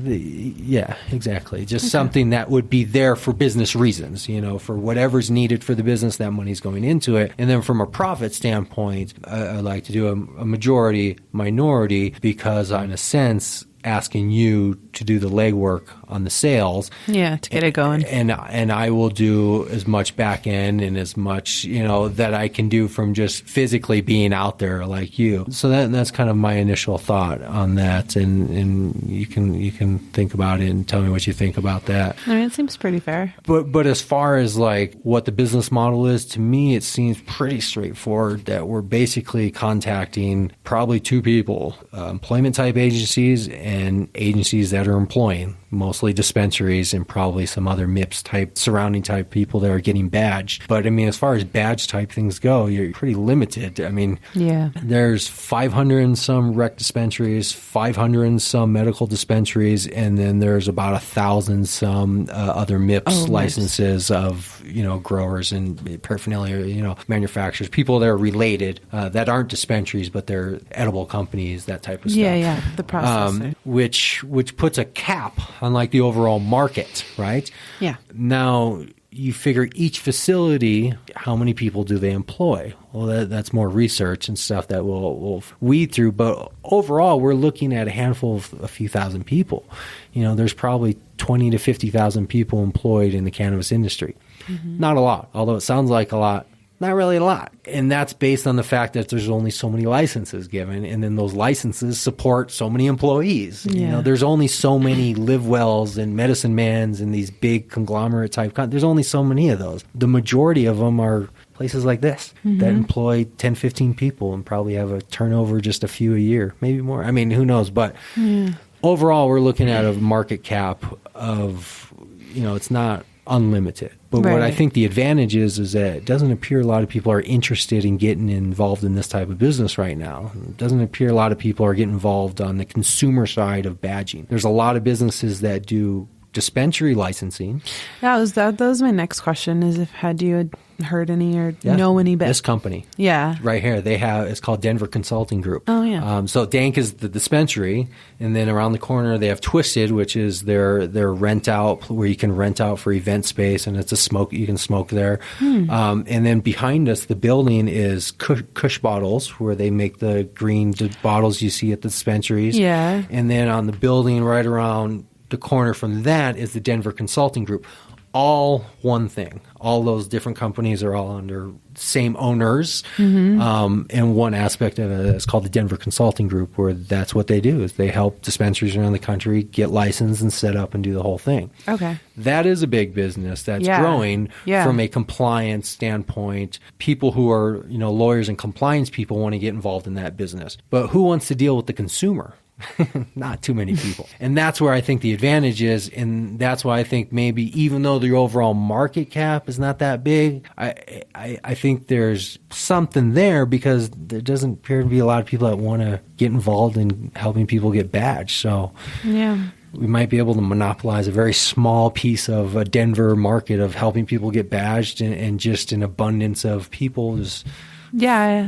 exactly. Just something that would be there for business reasons, you know, for whatever's needed for the business, that money's going into it. And then from a profit standpoint, I like to do a majority, minority, because in a sense, asking you to do the legwork on the sales. Yeah, to get it going. And I will do as much back end and as much, you know, that I can do from just physically being out there like you. So that's kind of my initial thought on that. And you can think about it and tell me what you think about that. I mean, it seems pretty fair. But as far as like what the business model is, to me, it seems pretty straightforward that we're basically contacting probably two people, employment type agencies and agencies that are employing, mostly dispensaries and probably some other MIPS type, surrounding type people that are getting badged. But I mean, as far as badge type things go, you're pretty limited. I mean, there's 500 and some rec dispensaries, 500 and some medical dispensaries, and then there's about 1,000 some other MIPS licenses of, you know, growers and paraphernalia, you know, manufacturers, people that are related that aren't dispensaries, but they're edible companies, that type of stuff. Yeah, the processor. Which puts a cap on like the overall market, right? Yeah. Now, you figure each facility, how many people do they employ? Well, that's more research and stuff that we'll weed through. But overall, we're looking at a handful of a few thousand people. There's probably 20 to 50,000 people employed in the cannabis industry. Not a lot, although it sounds like a lot. Not really a lot. And that's based on the fact that there's only so many licenses given, and then those licenses support so many employees. Yeah. There's only so many Live Wells and Medicine Mans and these big conglomerate type. There's only so many of those. The majority of them are places like this that employ 10, 15 people and probably have a turnover just a few a year, maybe more. I mean, who knows? But overall, we're looking at a market cap of, it's not unlimited. But what I think the advantage is that it doesn't appear a lot of people are interested in getting involved in this type of business right now. It doesn't appear a lot of people are getting involved on the consumer side of badging. There's a lot of businesses that do dispensary licensing. Yeah, that was my next question, is had you heard any or know any This company. Yeah. Right here. It's called Denver Consulting Group. Oh, yeah. So Dank is the dispensary, and then around the corner they have Twisted, which is their rent out, where you can rent out for event space, and it's you can smoke there. And then behind us, the building is Kush Bottles, where they make the green bottles you see at the dispensaries. Yeah. And then on the building right around the corner from that is the Denver Consulting Group. All one thing. All those different companies are all under same owners. And one aspect of it is called the Denver Consulting Group, where that's what they do, is they help dispensaries around the country get licensed and set up and do the whole thing. Okay. That is a big business that's growing from a compliance standpoint. People who are, lawyers and compliance people want to get involved in that business. But who wants to deal with the consumer? Not too many people. And that's where I think the advantage is. And that's why I think maybe even though the overall market cap is not that big, I think there's something there, because there doesn't appear to be a lot of people that want to get involved in helping people get badged. So we might be able to monopolize a very small piece of a Denver market of helping people get badged, and just an abundance of people just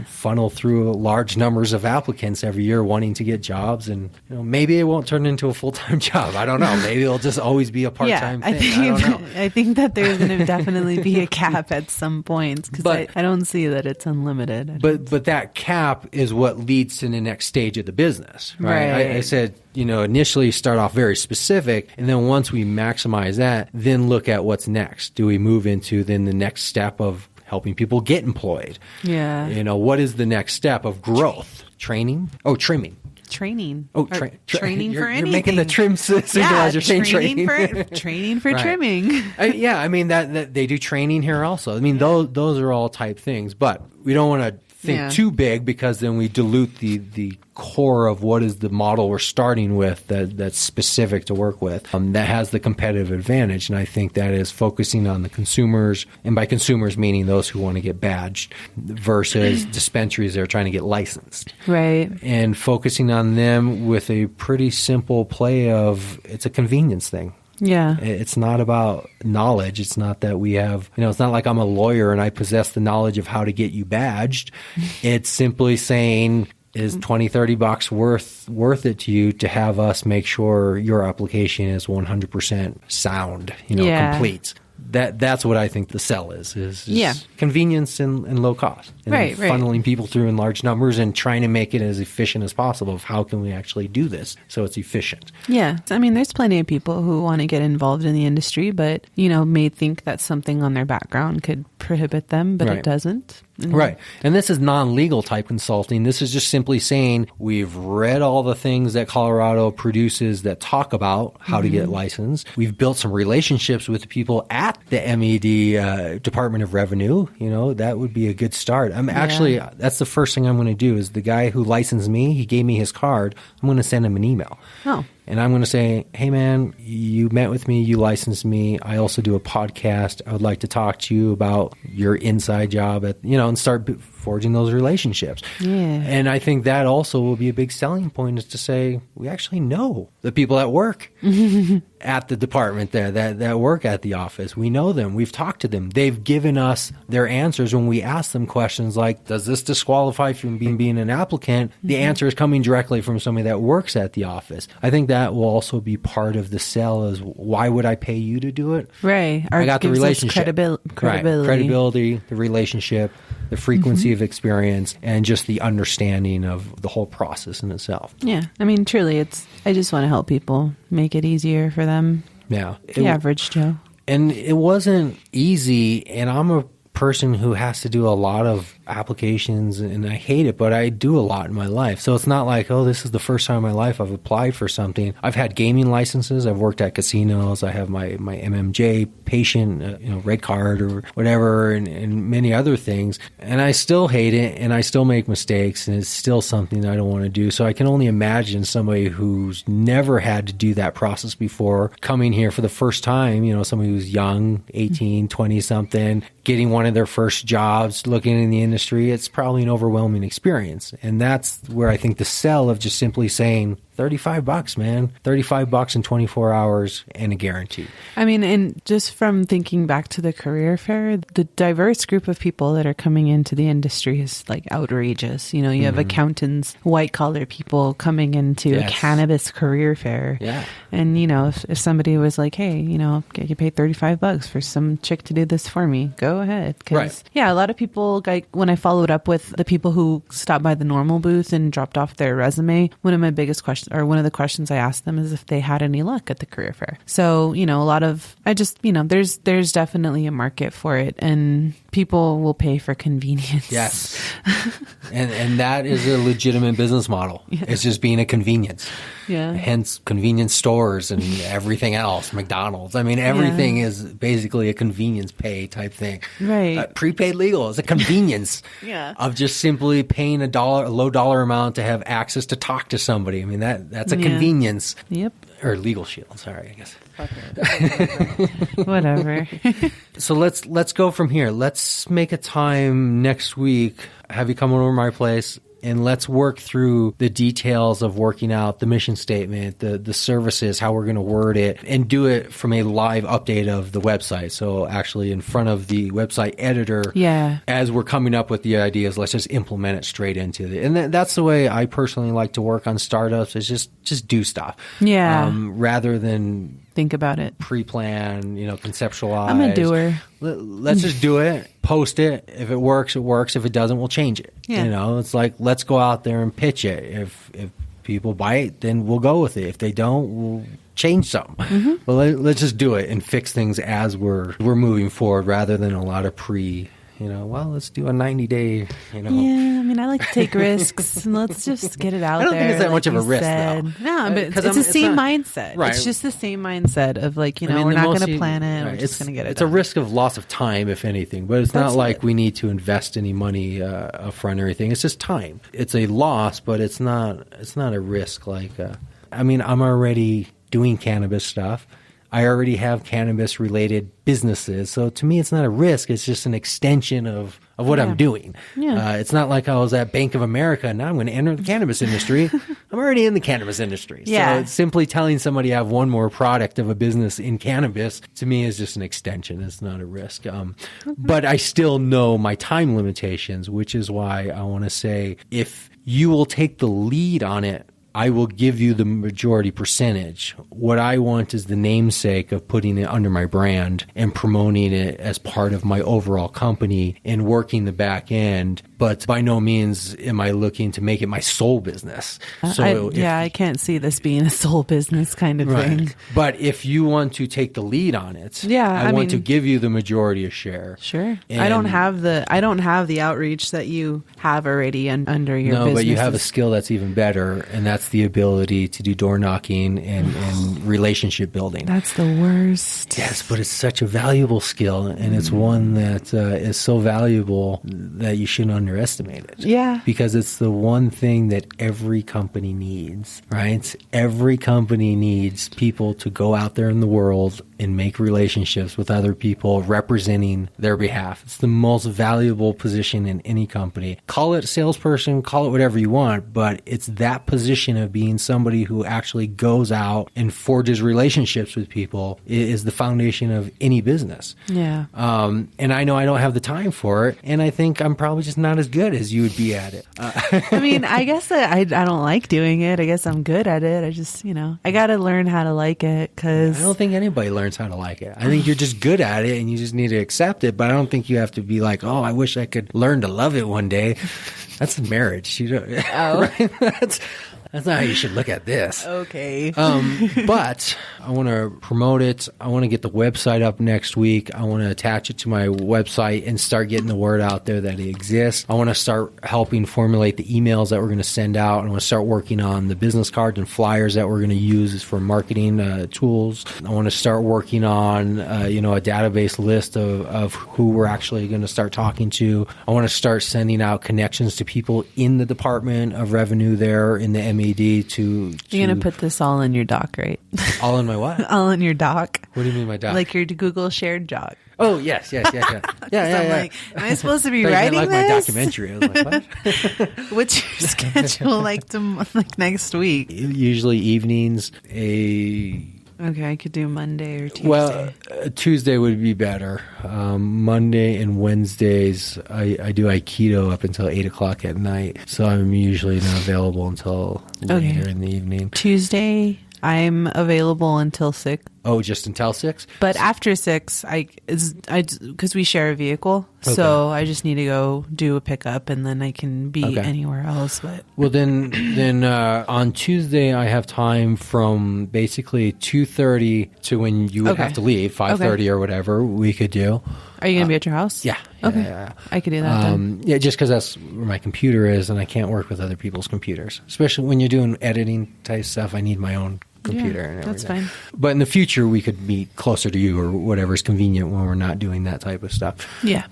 funnel through large numbers of applicants every year wanting to get jobs. And maybe it won't turn into a full-time job. I don't know. Maybe it'll just always be a part-time thing. I don't know. I think that there's going to definitely be a cap at some points, because I don't see that it's unlimited. But that cap is what leads to the next stage of the business, right? I said, initially start off very specific, and then once we maximize that, then look at what's next. Do we move into then the next step of helping people get employed? Yeah. What is the next step of growth? Training? Oh, trimming. Training. Oh, training for anything. You're making the trim synchronize. You're saying training. Training for trimming. I mean, that they do training here also. I mean, those are all type things, but we don't want to think too big, because then we dilute the core of what is the model we're starting with that's specific to work with, that has the competitive advantage. And I think that is focusing on the consumers, and by consumers meaning those who want to get badged, versus dispensaries that are trying to get licensed. Right. And focusing on them with a pretty simple play of, it's a convenience thing. Yeah. It's not about knowledge. It's not that we have, it's not like I'm a lawyer and I possess the knowledge of how to get you badged. It's simply saying, is $20-$30 worth it to you to have us make sure your application is 100% sound, complete? That's what I think the sell is convenience and low cost. And funneling people through in large numbers and trying to make it as efficient as possible of how can we actually do this so it's efficient. Yeah. I mean, there's plenty of people who want to get involved in the industry, but, may think that something on their background could prohibit them, but it doesn't. Right. And this is non-legal type consulting. This is just simply saying we've read all the things that Colorado produces that talk about how to get licensed. We've built some relationships with people at the MED Department of Revenue. That would be a good start. Actually, that's the first thing I'm going to do is the guy who licensed me, he gave me his card. I'm going to send him an email. Oh. And I'm going to say, hey, man, you met with me, you licensed me. I also do a podcast. I would like to talk to you about your inside job and start forging those relationships. Yeah. And I think that also will be a big selling point, is to say, we actually know the people that work at the department there, that work at the office. We know them. We've talked to them. They've given us their answers when we ask them questions like, does this disqualify you from being an applicant? The answer is coming directly from somebody that works at the office. I think that will also be part of the sell, is why would I pay you to do it? Right. I got the relationship. Credibility. Right. Credibility, the relationship, the frequency of experience, and just the understanding of the whole process in itself. Yeah. I mean, truly, I just want to help people, make it easier for them. Yeah. The average Joe. And it wasn't easy, and I'm a person who has to do a lot of applications, and I hate it, but I do a lot in my life. So it's not like, oh, this is the first time in my life I've applied for something. I've had gaming licenses. I've worked at casinos. I have my MMJ patient, red card or whatever, and many other things. And I still hate it, and I still make mistakes, and it's still something I don't want to do. So I can only imagine somebody who's never had to do that process before coming here for the first time, somebody who's young, 18, 20 something, getting one of their first jobs, looking in the industry. It's probably an overwhelming experience. And that's where I think the sell of just simply saying, $35, man, $35 in 24 hours and a guarantee. I mean, and just from thinking back to the career fair, the diverse group of people that are coming into the industry is like outrageous. You have accountants, white collar people coming into a cannabis career fair. Yeah. And, if somebody was like, hey, get you paid $35 for some chick to do this for me, go ahead. Right. Yeah, a lot of people, like when I followed up with the people who stopped by the normal booth and dropped off their resume, one of my biggest questions, or one of the questions I asked them, is if they had any luck at the career fair. So, a lot of, there's definitely a market for it, and people will pay for convenience. Yes. and that is a legitimate business model. Yeah. It's just being a convenience. Yeah. Hence convenience stores and everything else, McDonald's. I mean, everything is basically a convenience pay type thing. Right. Prepaid legal is a convenience of just simply paying a low dollar amount to have access to talk to somebody. I mean, that's a convenience. Yep. Or Legal Shield, sorry, I guess. Whatever. So let's go from here. Let's make a time next week. Have you come over my place, and let's work through the details of working out the mission statement, the services, how we're going to word it, and do it from a live update of the website. So actually in front of the website editor, as we're coming up with the ideas, let's just implement it straight into it. And that's the way I personally like to work on startups, is just do stuff. Yeah. Rather than think about it, pre-plan, conceptualize. I'm a doer. Let's just do it, post it. If it works, it works. If it doesn't, we'll change it. Yeah. It's like, let's go out there and pitch it. If people buy it, then we'll go with it. If they don't, we'll change something. Mm-hmm. But let's just do it and fix things as we're moving forward, rather than a lot of let's do a 90-day, Yeah, I mean, I like to take risks, and let's just get it out there. I don't think it's that much of a risk, though. No, but it's the same mindset. Right. It's just the same mindset of like, we're not going to plan it. Right. We're just going to get it It's done. a risk of loss of time, if anything, but it's not like we need to invest any money upfront or anything. It's just time. It's a loss, but it's not a risk. Like, I'm already doing cannabis stuff. I already have cannabis-related businesses. So to me, it's not a risk. It's just an extension of what I'm doing. Yeah. It's not like I was at Bank of America and now I'm going to enter the cannabis industry. I'm already in the cannabis industry. Yeah. So it's simply telling somebody I have one more product of a business in cannabis, to me, is just an extension. It's not a risk. But I still know my time limitations, which is why I want to say, if you will take the lead on it, I will give you the majority percentage. What I want is the namesake of putting it under my brand and promoting it as part of my overall company and working the back end. But by no means am I looking to make it my sole business. I can't see this being a sole business kind of thing. But if you want to take the lead on it, I want to give you the majority of share. Sure. I don't have the outreach that you have already under your business. No, but you have a skill that's even better, and that's the ability to do door knocking and relationship building. That's the worst. Yes, but it's such a valuable skill, and it's one that is so valuable that you shouldn't underestimated. Yeah. Because it's the one thing that every company needs, right? Every company needs people to go out there in the world and make relationships with other people representing their behalf. It's the most valuable position in any company. Call it salesperson, call it whatever you want, but it's that position of being somebody who actually goes out and forges relationships with people is the foundation of any business. Yeah. And I know I don't have the time for it, and I think I'm probably just not as good as you would be at it. I mean, I guess I don't like doing it. I guess I'm good at it. I just, I got to learn how to like it because I don't think anybody learns how to like it. I think you're just good at it and you just need to accept it, but I don't think you have to be like, oh, I wish I could learn to love it one day. That's marriage. You don't, right? That's not how you should look at this. Okay. But I want to promote it. I want to get the website up next week. I want to attach it to my website and start getting the word out there that it exists. I want to start helping formulate the emails that we're going to send out. I want to start working on the business cards and flyers that we're going to use for marketing tools. I want to start working on, a database list of who we're actually going to start talking to. I want to start sending out connections to people in the Department of Revenue there in the MED to You're going to put this all in your doc, right? All in my what? All in your doc. What do you mean by doc? Like your Google shared doc. Oh, yes. Yeah. I'm like, am I supposed to be I writing like this? my documentary. I was like, what? What's your schedule like next week? Usually evenings. Okay, I could do Monday or Tuesday. Well, Tuesday would be better. Monday and Wednesdays, I do Aikido up until 8 o'clock at night. So I'm usually not available until later in the evening. Tuesday, I'm available until 6. Oh, just until 6? But after 6, because we share a vehicle, so I just need to go do a pickup, and then I can be anywhere else. But well, then on Tuesday I have time from basically 2:30 to when you would have to leave, 5:30 or whatever. We could do. Are you going to be at your house? Yeah. Okay. Yeah. I could do that then. Yeah, just because that's where my computer is, and I can't work with other people's computers, especially when you're doing editing type stuff. I need my own computer and everything. That's fine. But in the future, we could meet closer to you or whatever is convenient when we're not doing that type of stuff. Yeah.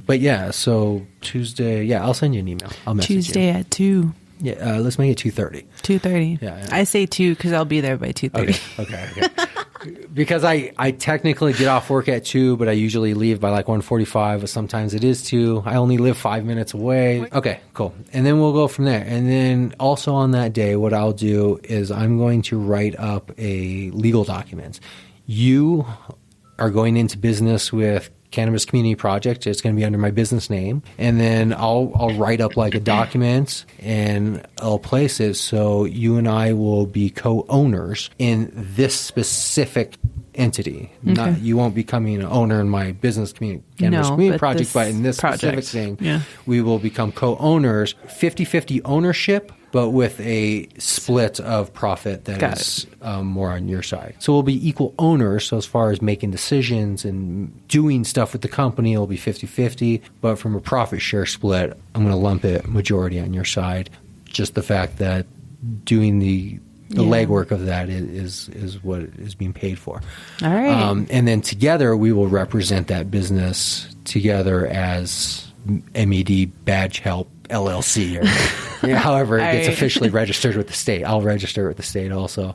But yeah, so Tuesday, I'll send you an email. I'll message Tuesday you. at 2. Yeah, let's make it 2:30. 2:30. Yeah. I say 2 because I'll be there by 2:30. Okay. Because I technically get off work at 2, but I usually leave by like 1:45, but sometimes it is 2. I only live 5 minutes away. Okay, cool. And then we'll go from there. And then also on that day, what I'll do is I'm going to write up a legal document. You are going into business with Cannabis Community Project. It's going to be under my business name. And then I'll write up like a document and I'll place it so you and I will be co-owners in this specific entity. Not you won't be becoming an owner in my business Cannabis Community Project, but in this specific thing, we will become co-owners, 50-50 ownership, but with a split of profit that is more on your side. So we'll be equal owners. So as far as making decisions and doing stuff with the company, it'll be 50-50. But from a profit share split, I'm going to lump it majority on your side. Just the fact that doing the legwork of that is what is being paid for. All right. And then together we will represent that business together as MED Badge Help LLC or however it gets officially registered with the state. I'll register with the state also.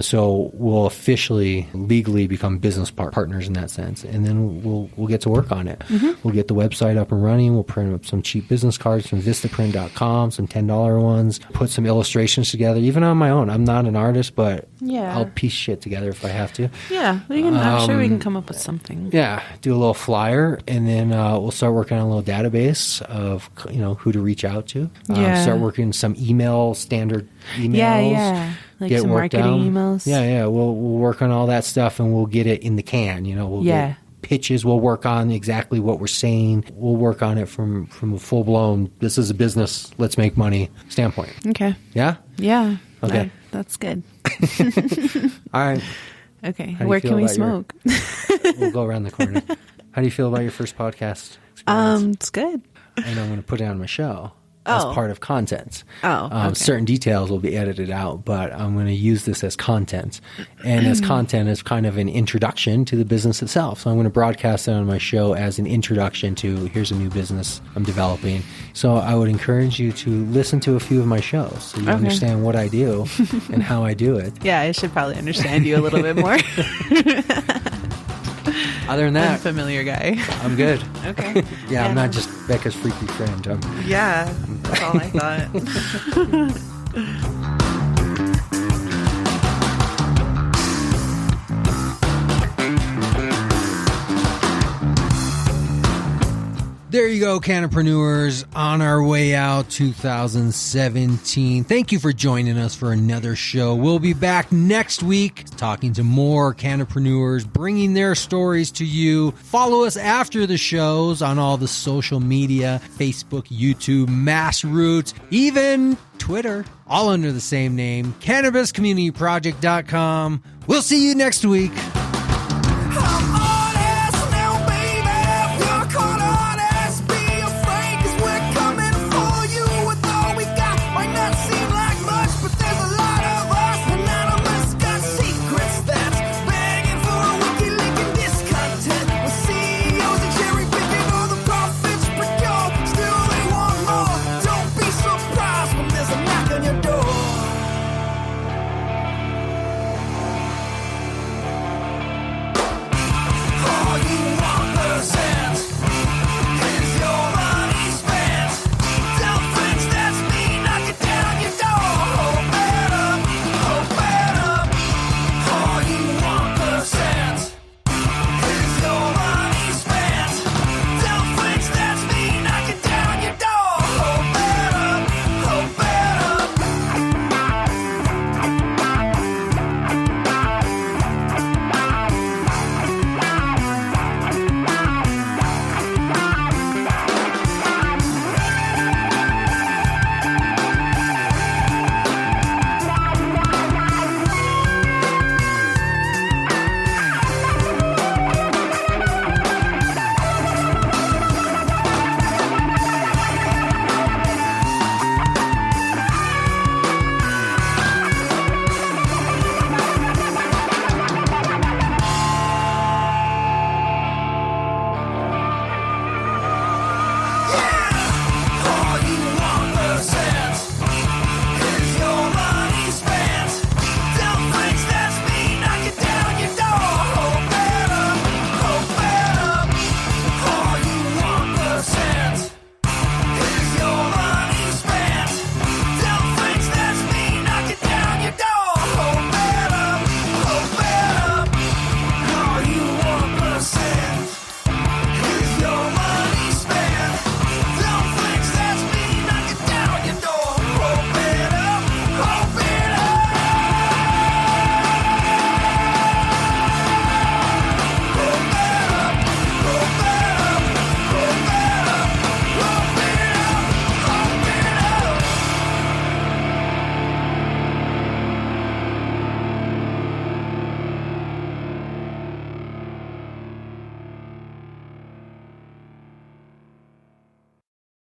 So we'll officially, legally become business partners in that sense, and then we'll get to work on it. We'll get the website up and running. We'll print up some cheap business cards from Vistaprint.com, some $10 ones. Put some illustrations together, even on my own. I'm not an artist, but I'll piece shit together if I have to. Yeah, I'm sure we can come up with something. Yeah, do a little flyer, and then we'll start working on a little database of who to reach out to. Start working some standard emails. Yeah. Like some marketing emails. Yeah. We'll work on all that stuff, and we'll get it in the can. We'll get pitches. We'll work on exactly what we're saying. We'll work on it from a full blown. This is a business. Let's make money standpoint. Okay. Yeah. Yeah. Okay. That's good. All right. Okay. Where can we smoke? We'll go around the corner. How do you feel about your first podcast experience? It's good. And I'm going to put it on my show. as Oh. part of content. Oh, okay. Certain details will be edited out, but I'm going to use this as content. And as content as kind of an introduction to the business itself. So I'm going to broadcast it on my show as an introduction to here's a new business I'm developing. So I would encourage you to listen to a few of my shows so you understand what I do and how I do it. Yeah, I should probably understand you a little bit more. Other than that, Unfamiliar guy. I'm good. Okay. Yeah, I'm not just Becca's freaky friend. Yeah, that's all I thought. There you go, Cannapreneurs, on our way out 2017. Thank you for joining us for another show. We'll be back next week talking to more Cannapreneurs, bringing their stories to you. Follow us after the shows on all the social media, Facebook, YouTube, Massroots, even Twitter, all under the same name, CannabisCommunityProject.com. We'll see you next week.